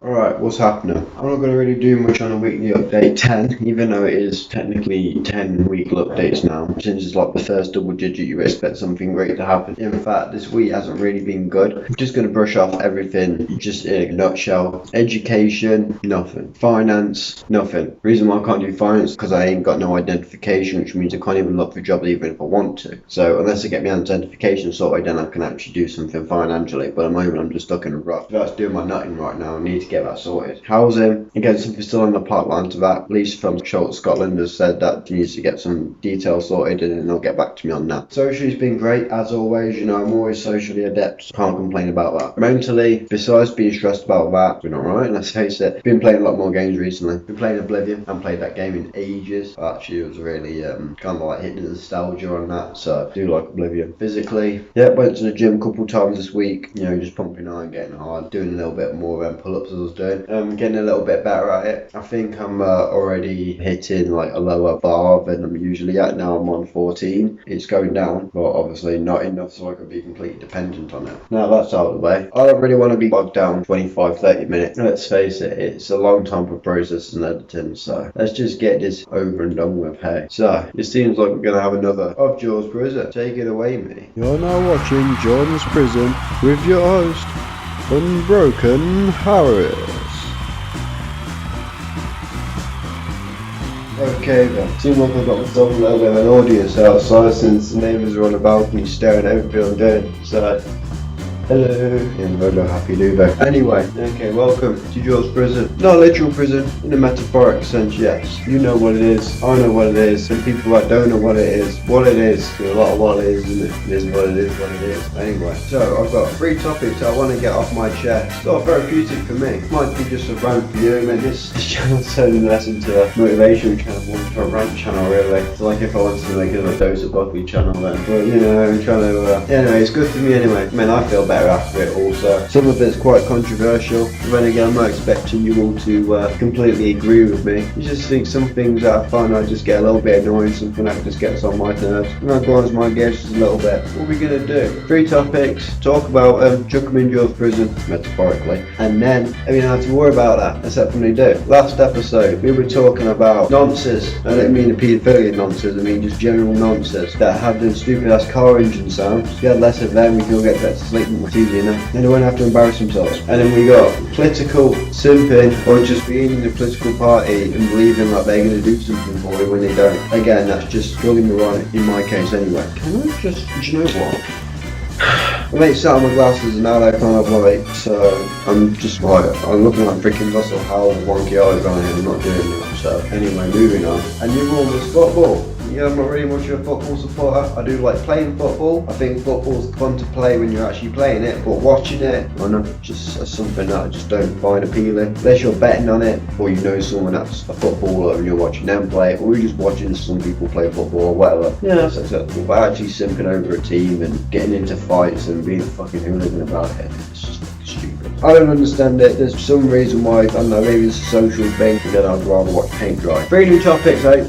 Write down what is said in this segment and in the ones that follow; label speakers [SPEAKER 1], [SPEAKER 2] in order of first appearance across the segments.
[SPEAKER 1] Alright, what's happening? I'm not going to really do much on a weekly update 10, even though it is technically 10 weekly updates now. Since it's like the first double digit, you expect something great to happen. In fact, this week hasn't really been good. I'm just going to brush off everything, just in a nutshell. Education, nothing. Finance, nothing. Reason why I can't do finance because I ain't got no identification, which means I can't even look for jobs even if I want to. So unless I get my identification sorted, then I can actually do something financially. But at the moment, I'm just stuck in a rut. That's doing my nutting right now. I need to get that sorted. Housing, again, something still on the pipeline to that. Lisa from Schultz Scotland has said that she needs to get some details sorted and then they'll get back to me on that. Socially's been great as always. You know, I'm always socially adept. Can't complain about that. Mentally, besides being stressed about that, been alright, let's face it. Been playing a lot more games recently. Been playing Oblivion. I haven't played that game in ages. Actually, it was really kind of like hitting the nostalgia on that. So I do like Oblivion. Physically, yeah, went to the gym a couple times this week. You know, just pumping iron, getting hard, doing a little bit more pull-ups as I was doing. Getting a little bit better at it. I think I'm already hitting like a lower bar than I'm usually at. Now I'm on 14. It's going down, but obviously not enough so I can be completely dependent on it. Now that's out of the way. I don't really want to be bogged down 25-30 minutes. Let's face it, it's a long time for processing and editing, so let's just get this over and done with, hey. So, it seems like we're going to have another of Jord's Prison. Take it away, me.
[SPEAKER 2] You're now watching Jordan's Prison with your host, Unbroken Harris.
[SPEAKER 1] Okay then, seems like I've got myself a little bit of an audience outside since the neighbours are on the balcony staring at everything I'm doing, so hello, and hello, happy new day. Anyway, okay, welcome to Jord's Prison. Not a literal prison, in a metaphoric sense, yes. You know what it is, I know what it is, and people that don't know what it is, there's a lot of what it is, isn't it? It is what it is, what it is. Anyway, so I've got 3 topics I want to get off my chest. It's not therapeutic for me. It might be just a rant for you. I mean, this channel's turning less into a motivation channel, more into a rant channel, really. It's like if I wanted to make it a dose of Buckley channel then. But, you know, I'm trying to, anyway, it's good for me anyway. I mean, I feel better after it also. Some of it's quite controversial, but then again, I'm not expecting you all to completely agree with me. You just think some things that are fun, I just get a little bit annoying, something that just gets on my nerves, and that grinds my gears just a little bit. What are we gonna do? 3 topics, talk about chuck them in Jord's Prison, metaphorically, and then I mean, I don't have to worry about that, except when they do. Last episode, we were talking about nonsense. I don't mean the paedophilia nonsense, I mean just general nonsense that have the stupid ass car engine sounds. If you had less of them, we can all get better sleep much easier now. And they won't have to embarrass themselves. And then we got political simping, or just being in the political party and believing like they're going to do something for you when they don't. Again, that's just dulling me right in my case anyway. Can I just, do you know what? I mate sat on my glasses and now they're kind of like, so I'm just like, I'm looking like freaking Russell Howell with wonky eyes on here, I'm not doing that. So anyway, moving on. And you all was football. Yeah, I'm not really much of a football supporter. I do like playing football. I think football's fun to play when you're actually playing it, but watching it, I know, just something that I just don't find appealing. Unless you're betting on it, or you know someone that's a footballer and you're watching them play, or you're just watching some people play football or whatever. Yeah, that's acceptable. But actually simping over a team and getting into fights and being a fucking hooligan about it, it's just stupid. I don't understand it. There's some reason why, I don't know, maybe it's a social thing, and then I'd rather watch paint dry. 3 new topics, eh?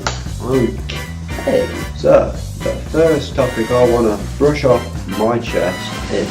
[SPEAKER 1] Okay, so the first topic I want to brush off my chest is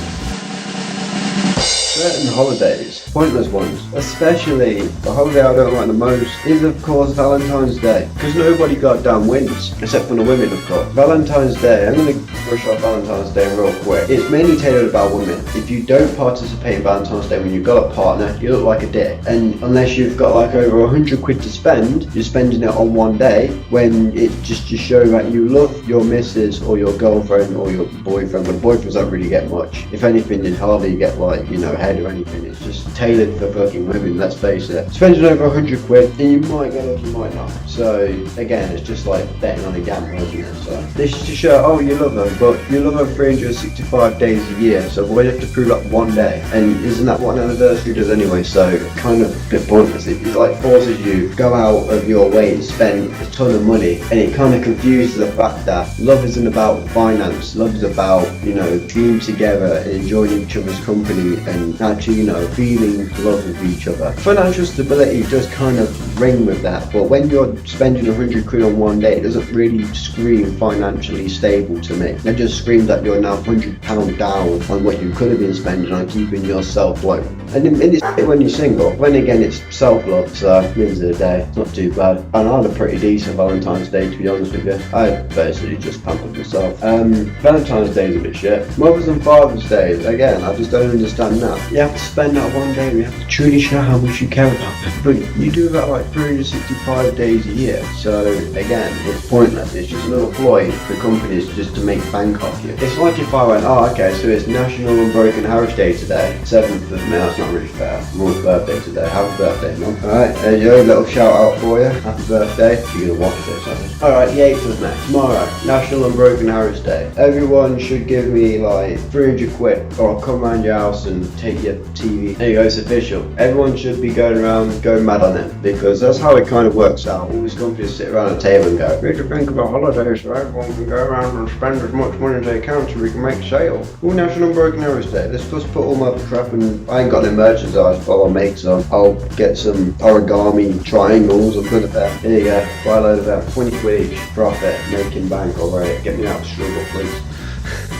[SPEAKER 1] certain holidays, pointless ones, especially the holiday I don't like the most is of course Valentine's Day, because nobody goddamn wins, except for the women of course. Valentine's Day, I'm going to brush off Valentine's Day real quick. It's mainly tailored about women. If you don't participate in Valentine's Day when you've got a partner, you look like a dick, and unless you've got like over 100 quid to spend, you're spending it on one day when it just to show that you love your missus or your girlfriend or your boyfriend. But boyfriends don't really get much. If anything, they hardly get like, you know, head or anything. It's just tailored for fucking women, let's face it. Spending over 100 quid and you might get lucky, you might not. So again, it's just like betting on a gamble, isn't it? So this is to show, oh, you love them, but you love them 365 days a year, so why do you have to prove up one day? And isn't that what an anniversary does anyway? So kind of a bit pointless. It like forces you to go out of your way to spend a ton of money, and it kind of confuses the fact that love isn't about finance. Love is about, you know, being together and enjoying each other's company and and actually, feeling love with each other. Financial stability does kind of ring with that, but when you're spending 100 quid on one day, it doesn't really scream financially stable to me. It just screams that you're now £100 down on what you could have been spending on keeping yourself low. And it's when you're single. When again, it's self-love, so at the end of the day, it's not too bad. And I had a pretty decent Valentine's Day, to be honest with you. I basically just pampered myself. Valentine's Day is a bit shit. Mother's and Father's Day, again, I just don't understand that. You have to spend that one day, you have to truly show how much you care about them. But you do that like 365 days a year. So again, it's pointless. It's just another ploy for companies just to make bank off you. It's like if I went, okay, so it's National Unbroken Day today, 7th of May. That's not really fair. Mom's birthday today. Happy birthday, Mum. Alright, there's your little shout out for you. Happy birthday. You're gonna watch this, aren't you? Alright, the 8th of May. Tomorrow, National Unbroken Day. Everyone should give me like 300 quid, or I'll come around your house and take your TV. There you go, it's official. Everyone should be going mad on it, because that's how it kind of works out. All these companies sit around a table and go, we need to think about holidays so everyone can go around and spend as much money as they can so we can make sale. All National Unbroken Day. Let's just put all my crap in. I ain't got no merchandise, but I'll make some. I'll get some origami triangles and put it there. Here you go. Buy a load of them. 20 quid each. Profit. Making bank already. Get me out of struggle, please.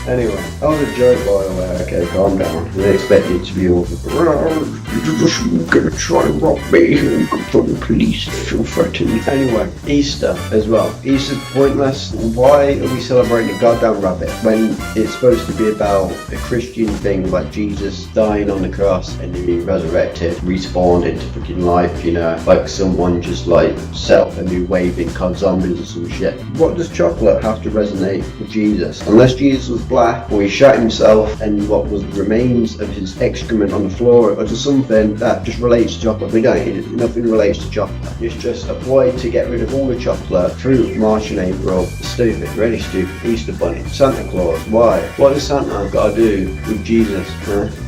[SPEAKER 1] Anyway, that was a joke, by the way. Okay, calm down. I didn't expect it to be awful. You're just gonna try and rob me and come from the police. Feel threatened. Anyway, Easter as well. Easter's pointless. Why are we celebrating a goddamn rabbit when it's supposed to be about a Christian thing like Jesus dying on the cross and then being resurrected, respawned into freaking life, like someone just like set up a new wave in COD Zombies or some shit. What does chocolate have to resonate with Jesus? Unless Jesus was black, or he shot himself and what was remains of his excrement on the floor, or just something that just relates to chocolate. We don't eat it. Nothing relates to chocolate. It's just a ploy to get rid of all the chocolate through March and April. Stupid, really stupid. Easter Bunny, Santa Claus. Why? What does Santa got to do with Jesus?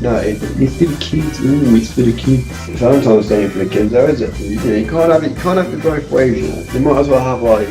[SPEAKER 1] No, it's for the kids. It's for the kids. Valentine's Day for the kids, though, is it? You can't have it. Can't have it both ways. You might as well have like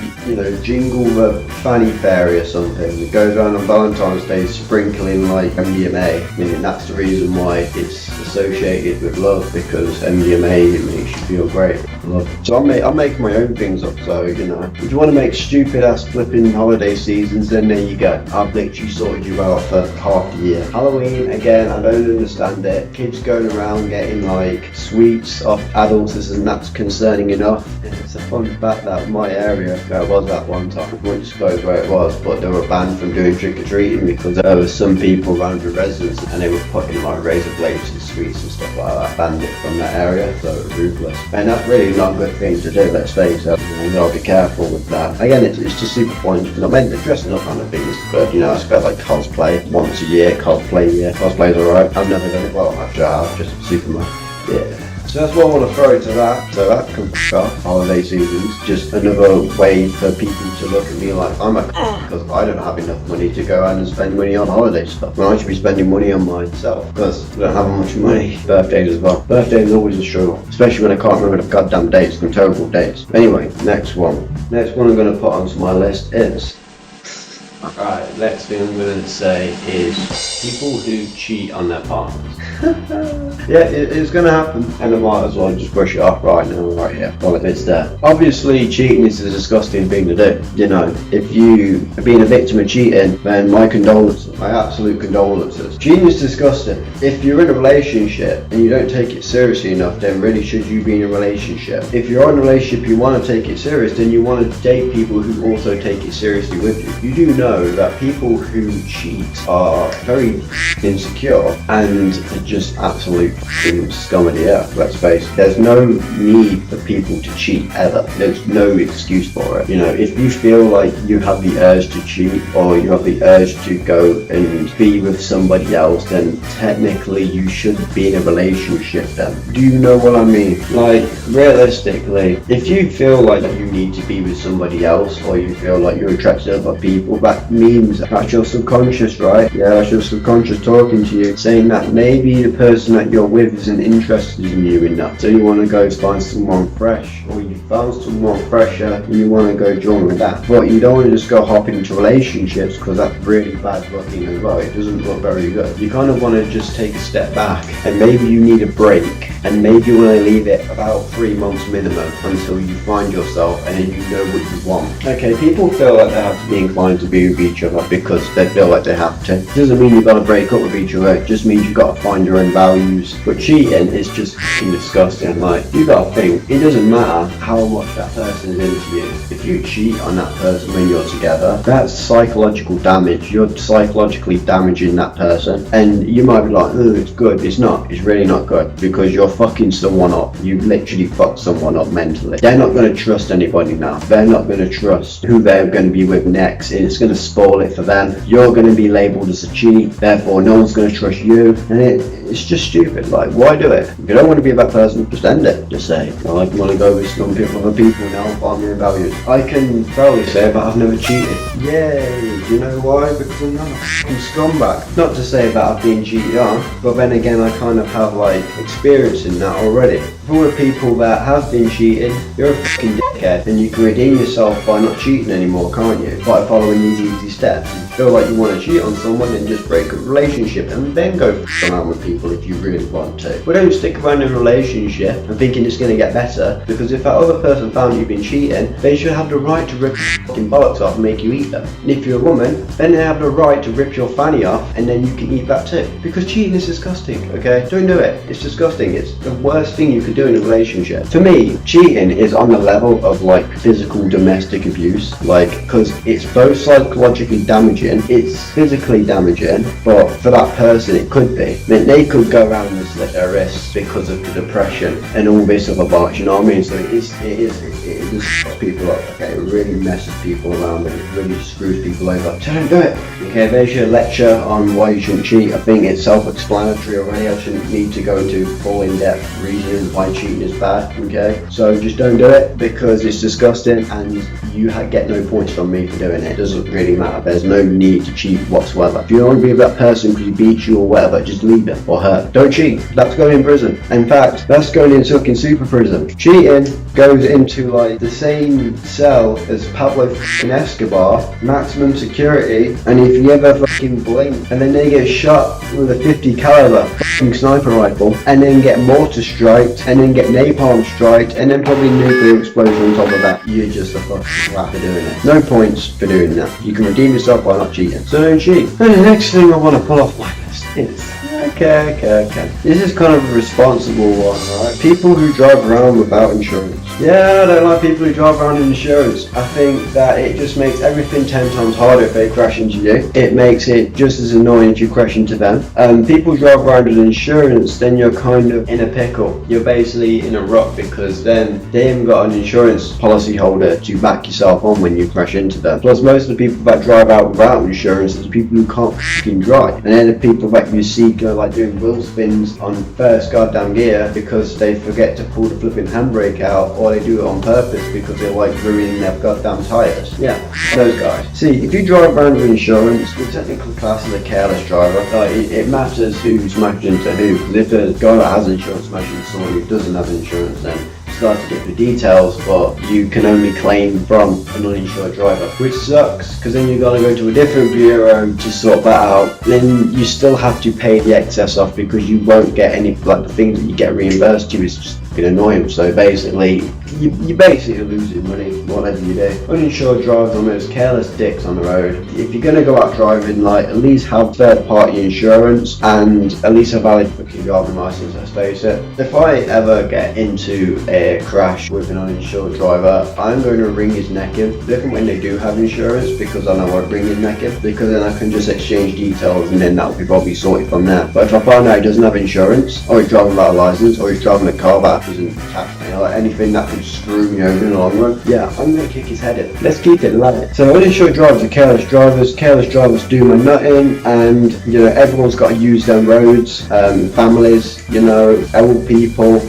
[SPEAKER 1] Jingle the Fanny Fairy or something that goes around on Valentine's Day sprinkling like MDMA. Meaning that's the reason why it's associated with love, because MDMA makes you feel great. Love. So I'm making my own things up. So if you want to make stupid ass flipping holiday seasons, then there you go. I've literally sorted you out for half the year. Halloween, again, I don't understand it. Kids going around getting like sweets off adults, isn't that concerning enough? And it's a fun fact that my area, where it was at one time, I won't disclose where it was, but they were banned from doing trick-or-treating because there were some people around the residents and they were putting like razor blades and sweets and stuff like that. Banned it from that area, so it was ruthless. And that's really not a good thing to do, let's face it. You gotta be careful with that. Again, it's just super pointless. I mean, the dressing up kind of thing is good. I expect like cosplay once a year, cosplay's alright. I've never done it, well, after I have, just Superman. Yeah. So that's what I want to throw to that. So that can off holiday seasons. Just another way for people to look at me like I'm a because I don't have enough money to go out and spend money on holiday stuff. When I should be spending money on myself because I don't have much money. Birthdays as well. Birthdays is always a struggle, especially when I can't remember the goddamn dates. They're terrible dates. Anyway, next one. Next one I'm going to put onto my list is. Right, next thing I'm going to say is people who cheat on their partners. Yeah, it's going to happen, and I might as well just brush it off right now, right here, while it's there. Obviously, cheating is a disgusting thing to do. If you have been a victim of cheating, then my condolences, my absolute condolences. Cheating is disgusting. If you're in a relationship and you don't take it seriously enough, then really should you be in a relationship? If you're in a relationship, you want to take it serious, then you want to date people who also take it seriously with you. You do know that people who cheat are very insecure and just absolute scum of the earth, let's face it. There's no need for people to cheat ever. There's no excuse for it. If you feel like you have the urge to cheat or you have the urge to go and be with somebody else, then technically you shouldn't be in a relationship then. Do you know what I mean? Like, realistically, if you feel like you need to be with somebody else or you feel like you're attracted to other people, that that means that's your subconscious, right? Yeah, that's your subconscious talking to you, saying that maybe the person that you're with isn't interested in you enough, so you want to go find someone fresh, or you found someone fresher and you want to go join with that. But you don't want to just go hop into relationships, because that's really bad looking as well. It doesn't look very good. You kind of want to just take a step back, and maybe you need a break, and maybe you want to leave it about 3 months minimum until you find yourself and then you know what you want. Okay, people feel like they have to be inclined to be with each other because they feel like they have to. It doesn't mean you've got to break up with each other, it just means you've got to find your own values. But cheating is just f***ing disgusting. Like, you got to think, it doesn't matter how much that person is into you. If you cheat on that person when you're together, that's psychological damage. You're psychologically damaging that person, and you might be like, oh, it's good. It's not. It's really not good, because you're fucking someone up. You literally fucked someone up mentally. They're not going to trust anybody now. They're not going to trust who they're going to be with next, and it's going to spoil it for them. You're going to be labelled as a cheat, therefore no one's going to trust you, and it's just stupid. Like, why do it? If you don't want to be with that person, just end it. Just say, well, I want to go with some other people now, find my own values. I can proudly say that I've never cheated. Yay! Do you know why? Because I'm not a f***ing scumbag. Not to say that I've been cheated on, but then again, I kind of have like experience in that already. For the people that have been cheating, you're a fucking dickhead, and you can redeem yourself by not cheating anymore, can't you? By following these easy steps. If you feel like you want to cheat on someone, then just break up a relationship and then go f*** around with people if you really want to. But don't stick around in a relationship and thinking it's going to get better, because if that other person found you've been cheating, they should have the right to rip your fucking bollocks off and make you eat them. And if you're a woman, then they have the right to rip your fanny off, and then you can eat that too. Because cheating is disgusting, okay? Don't do it. It's disgusting. It's the worst thing you could do in a relationship. For me, cheating is on the level of like physical domestic abuse, like, because it's both psychologically damaging, it's physically damaging, but for that person it could be. I mean, they could go around and slit their wrists because of the depression and all this other bollocks, you know what I mean? So it just fucks people up, okay? It really messes people around, and it really screws people over. So don't do it. Okay, there's your lecture on why you shouldn't cheat. I think it's self-explanatory already. I shouldn't need to go into full in-depth reasoning why cheating is bad, okay? So just don't do it, because it's disgusting, and you get no points from me for doing it. It doesn't really matter. There's no need to cheat whatsoever. If you don't want to be with that person because he beats you or whatever, just leave him or her. Don't cheat. That's going in prison. In fact, that's going in fucking super prison. Cheating goes into like the same cell as Pablo fucking Escobar, maximum security, and if you ever fucking blink and then they get shot with a 50 caliber fucking sniper rifle, and then get mortar striked, and then get napalm striked, and then probably nuclear explosion on top of that, you're just a fucking rat for doing it. No points for doing that. You can redeem yourself by not cheating. So don't cheat. And the next thing I want to pull off my list is, okay. This is kind of a responsible one, right? People who drive around without insurance. Yeah, I don't like people who drive around in insurance. I think that it just makes everything 10 times harder if they crash into you. It makes it just as annoying if you crash into them. People drive around with insurance, then you're kind of in a pickle. You're basically in a rut, because then they haven't got an insurance policy holder to back yourself on when you crash into them. Plus, most of the people that drive out without insurance is people who can't fucking drive. And then the people that you see go like doing wheel spins on first goddamn gear because they forget to pull the flipping handbrake out, or they do it on purpose because they like ruining their goddamn tyres. Yeah, those guys. See, if you drive around with insurance, you're technically classed as a careless driver. It matters who smashed into who, because if a guy that has insurance smashes into someone who doesn't have insurance, then start to get the details, but you can only claim from an uninsured driver, which sucks, because then you're going to go to a different bureau to sort that out. Then you still have to pay the excess off, because you won't get any, like, the things that you get reimbursed to is just fucking annoying. So basically, you basically losing money, whatever you do. Uninsured drivers are those careless dicks on the road. If you're going to go out driving, like, at least have third-party insurance and at least a valid fucking driving license, let's face it. If I ever get into a crash with an uninsured driver, I'm going to wring his neck in. Different when they do have insurance, because I know I'd wring his neck in, because then I can just exchange details and then that'll be probably sorted from there. But if I find out he doesn't have insurance, or he's driving without a license, or he's driving a car that isn't taxed, you know, like anything that could screw me over in the long run, yeah, I'm going to kick his head in. Let's keep it light. So uninsured drivers are careless drivers. Careless drivers do my nutting, and you know, everyone's got to use their roads, families, you know, old people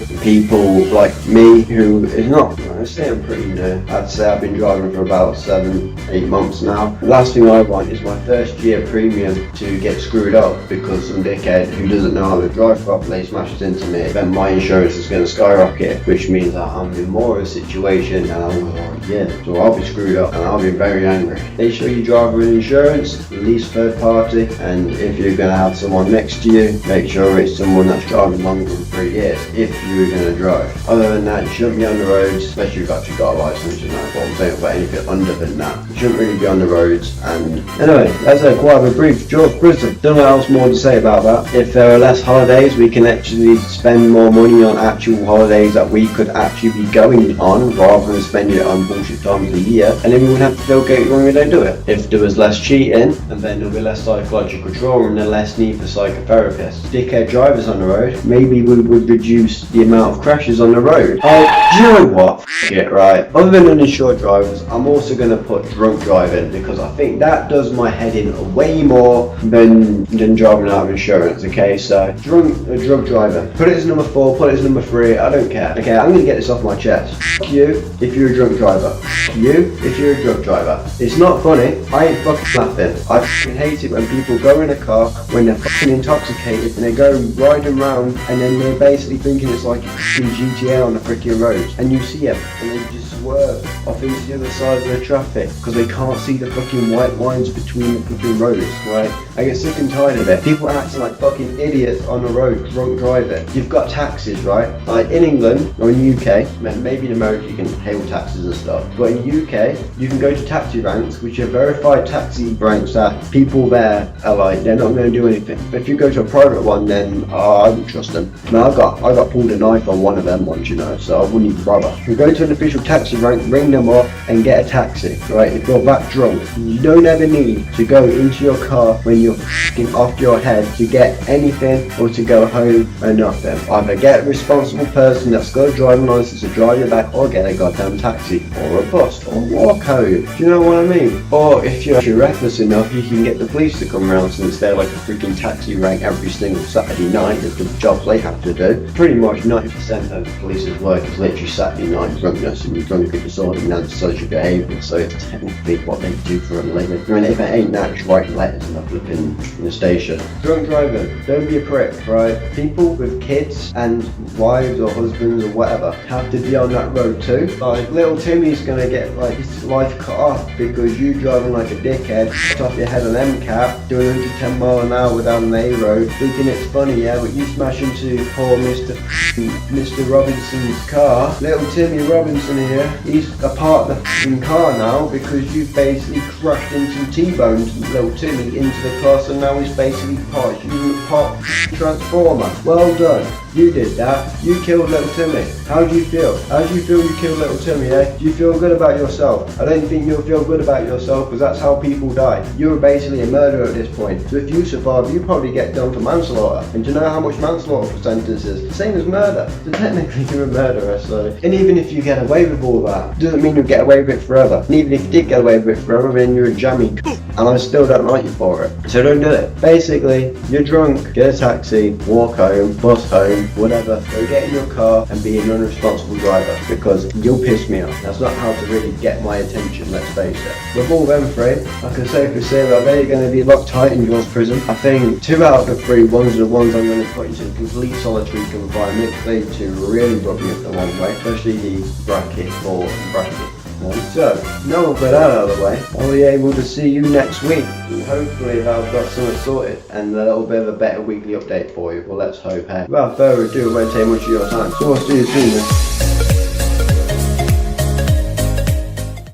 [SPEAKER 1] like me who is not, I say I'm pretty new. I'd say I've been driving for about 7-8 months now. The last thing I want is my first year premium to get screwed up because some dickhead who doesn't know how to drive properly smashes into me. Then my insurance is going to skyrocket, which means that I'm in more of a situation than I was already in. So I'll be screwed up and I'll be very angry. Make sure you drive with insurance, at least third party, and if you're going to have someone next to you, make sure it's someone that's driving longer than 3 years if you're going to drive. Other than that, you shouldn't be on the roads, especially if you've actually got a license and that. But I'm saying about anything under than that, you shouldn't really be on the roads. And anyway, that's quite a brief Jord prison. Don't know what else more to say about that. If there are less holidays, we can actually spend more money on actual holidays that we could actually be going on rather than spending it on bullshit times of the year, and then we wouldn't have to feel guilty when we don't do it. If there was less cheating, and then there'll be less psychological trauma and then less need for psychotherapists. Dickhead drivers on the road, maybe we would reduce the amount of crashes on the road. Oh, do you know what? F it, right? Other than uninsured drivers, I'm also going to put drunk driving because I think that does my head in way more than driving out of insurance. Okay, so drug driving. Put it as number 4, put it as number 3, I don't care. Okay, I'm going to get this off my chest. F you if you're a drunk driver. F you if you're a drug driver. It's not funny, I ain't fucking laughing. I fucking hate it when people go in a car when they're fucking intoxicated and they go riding around and then they're basically thinking it's like a fucking GTA on the freaking roads, and you see them and they just swerve off into the other side of the traffic because they can't see the fucking white lines between the fucking roads, right? I get sick and tired of it. People acting like fucking idiots on the road, drunk driving. You've got taxis, right? Like in England or in the UK, maybe in America you can hail taxis and stuff, but in the UK you can go to taxi ranks, which are verified taxi ranks that people there are like, they're not going to do anything. But if you go to a private one, then I wouldn't trust them. Now I got pulled a knife on one of them once, you know, so I wouldn't even bother. You go to an official taxi rank, ring them up and get a taxi, right? If you're that drunk, you don't ever need to go into your car when you're f***ing off your head to get anything or to go home or nothing. Either get a responsible person that's got a driving license to drive you back, or get a goddamn taxi or a bus or walk home. Do you know what I mean? Or if you're reckless enough, you can get the police to come around since they're like a freaking taxi rank every single Saturday night. It's the jobs they have to do. Pretty much 90% of the police's work is literally Saturday night drunkenness and drunk and disorderly and antisocial behaviour, so it's technically what they do for a living. I mean, if it ain't that, just writing letters and up in the station. Drunk driving, don't be a prick, right? People with kids and wives or husbands or whatever have to be on that road too. Like, little Timmy's gonna get like his life cut off because you driving like a dickhead, off your head on MCAP, doing 110 mile an hour down the A road, thinking it's funny, yeah, but you smash into poor Mr. Robinson's car. Little Timmy Robinson here, he's a part of the f***ing car now because you basically crushed into T-boned little Timmy into the car, so now he's basically part. You part transformer. Well done. You did that. You killed little Timmy. How do you feel? How do you feel you killed little Timmy, eh? Do you feel good about yourself? I don't think you'll feel good about yourself because that's how people die. You were basically a murderer at this point. So if you survive, you probably get done for manslaughter. And do you know how much manslaughter percentage is? Same as murder. So technically you're a murderer, so. And even if you get away with all that, doesn't mean you'll get away with it forever. And even if you did get away with it forever, then you're a jammy and I still don't like you for it. So don't do it. Basically, you're drunk, get a taxi, walk home, bus home, whatever. Go get in your car and be an irresponsible driver because you'll piss me off. That's not how to really get my attention, let's face it. With all them three, I can safely say that they're going to be locked tight in Jord's prison. I think 2 out of the 3 ones are the ones I'm going to put into complete solitary confinement. They two really rub me up the wrong way, especially the bracket 4 and bracket. So, now we've got that out of the way, I'll be able to see you next week. And hopefully I've got something sorted and a little bit of a better weekly update for you. Well, let's hope, hey. Without further ado, I won't take much of your time. So I'll see you soon then.